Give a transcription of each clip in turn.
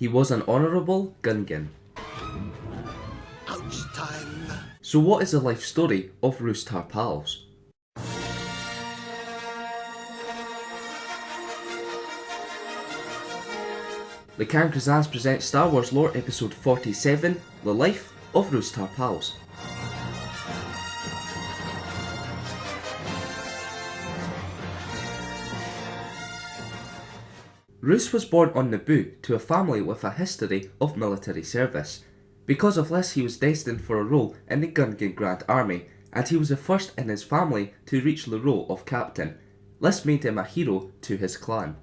He was an honourable Gungan. Ouch time. So what is the life story of Roos Tarpals? The Gungan presents Star Wars Lore Episode 47, The Life of Roos Tarpals. Roos was born on Naboo to a family with a history of military service. Because of this, he was destined for a role in the Gungan Grand Army, and he was the first in his family to reach the role of captain. This made him a hero to his clan.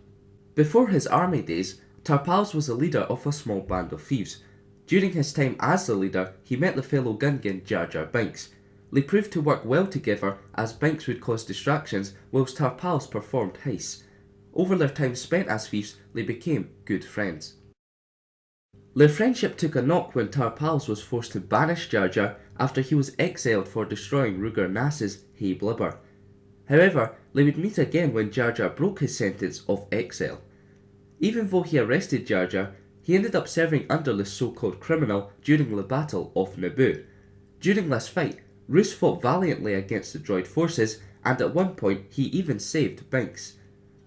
Before his army days, Tarpals was the leader of a small band of thieves. During his time as the leader, he met the fellow Gungan Jar Jar Binks. They proved to work well together as Binks would cause distractions whilst Tarpals performed heists. Over their time spent as thieves, they became good friends. Their friendship took a knock when Tarpals was forced to banish Jar Jar after he was exiled for destroying Ruger Nass's Hey Blibber. However, they would meet again when Jar Jar broke his sentence of exile. Even though he arrested Jar Jar, he ended up serving under the so-called criminal during the Battle of Naboo. During this fight, Roos fought valiantly against the droid forces, and at one point he even saved Binks.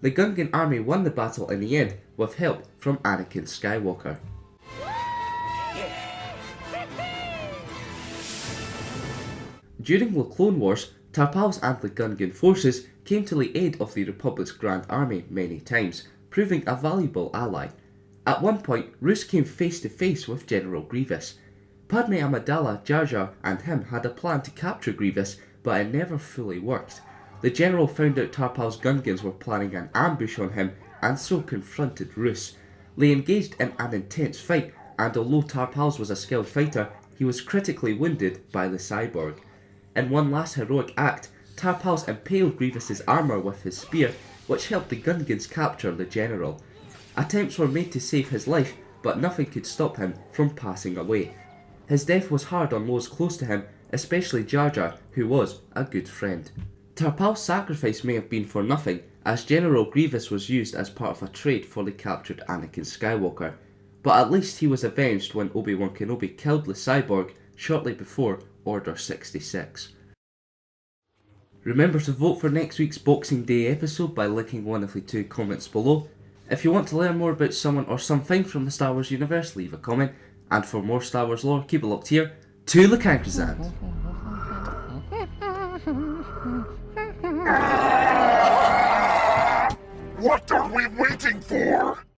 The Gungan army won the battle in the end with help from Anakin Skywalker. During the Clone Wars, Tarpals and the Gungan forces came to the aid of the Republic's Grand Army many times, proving a valuable ally. At one point, Roos came face to face with General Grievous. Padme Amidala, Jar Jar and him had a plan to capture Grievous, but it never fully worked. The general found out Tarpals' Gungans were planning an ambush on him and so confronted Roos. They engaged in an intense fight, and although Tarpals was a skilled fighter, he was critically wounded by the cyborg. In one last heroic act, Tarpals impaled Grievous's armour with his spear, which helped the Gungans capture the general. Attempts were made to save his life, but nothing could stop him from passing away. His death was hard on those close to him, especially Jar Jar, who was a good friend. Tarpals' sacrifice may have been for nothing, as General Grievous was used as part of a trade for the captured Anakin Skywalker, but at least he was avenged when Obi-Wan Kenobi killed the cyborg shortly before Order 66. Remember to vote for next week's Boxing Day episode by linking one of the two comments below. If you want to learn more about someone or something from the Star Wars universe, leave a comment, and for more Star Wars lore, keep it locked here to the Gungan. What are we waiting for?